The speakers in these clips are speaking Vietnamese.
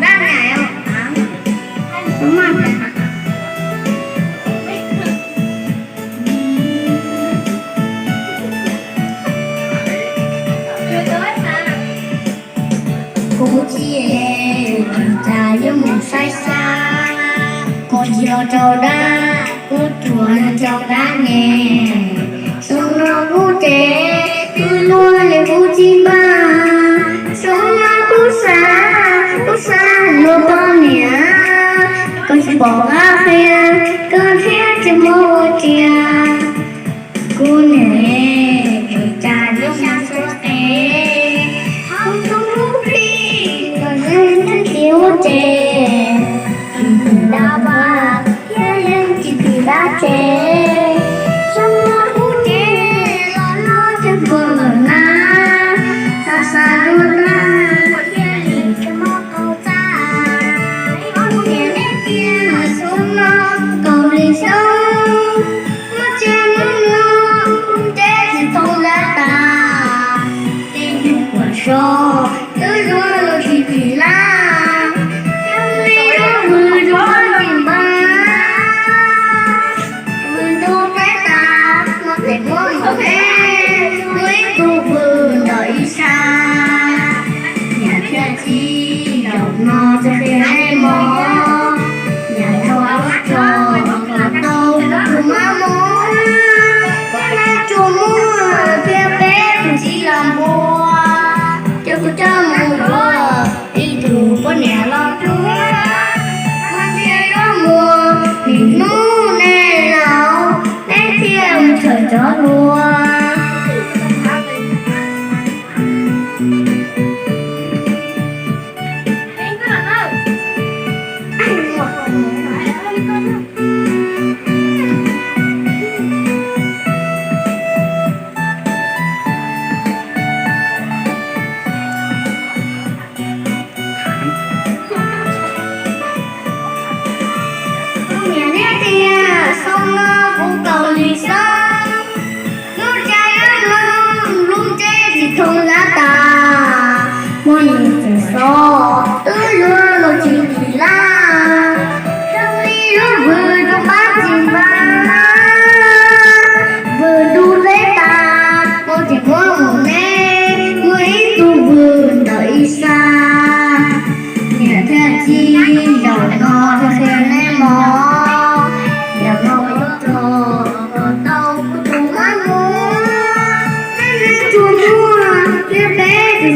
Đang ngày không? Đúng rồi. Cô chia ta giống một sai xa, cô chiều trâu đá, cô chuồn trâu đá nghe, sông nó cô trẻ, cứ luôn là cô chi ba, sông nó cô xa luôn bao nhiêu, con chỉ bỏ ra phía, con phía chỉ một chia, cô nè, ta giống một sai xa, không không đi, còn nên thiếu trẻ, đau ba, kia lên chỉ vì đã trẻ, sông nó cô trẻ, lo cho vừa na, xa xa luôn na, kia liền cho mơ câu ta, ông kia nét kia mà sông nó cầu liền sông, nó che nó không trẻ thì không lá ta, tên chuyện của show, cứ rồi thì kỳ la, nhưng đi nó vừa rồi tìm ba, vừa đâu cái ta, nó để muốn một thế, với cô vừa đợi xa, nhà kia chi đầu nó sẽ khi hay mò, nhà thâu áo trò, là đâu cũng má mò, con này chùa mua, phía bé cũng chỉ làm bùa, cho cô cho mùa bùa, đi từ con nhà lo chúa, con kia đó mùa, mình nú nè nào, nè thiên trời gió lùa. Nhà nét tia sông nó cũng cầu lì sông, nước chai luôn luôn chê thì không lá ta, mỗi người phải so tứ luôn lo chỉ kỳ la, trong ly nó vừa trong bát chìm ba, vừa đu lấy ta, một chỉ có một nè, mấy tu vừa đợi xa, nhà theo chi đầu ngò cho khen em mò.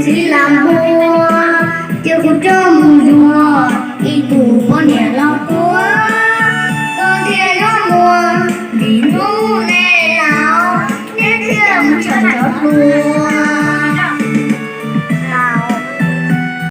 Chỉ làm mua kêu cô cho mùa rùa đi tù con nhà lo cua con kia nó mùa vì ngu nè nào nhé kia trời gió lùa.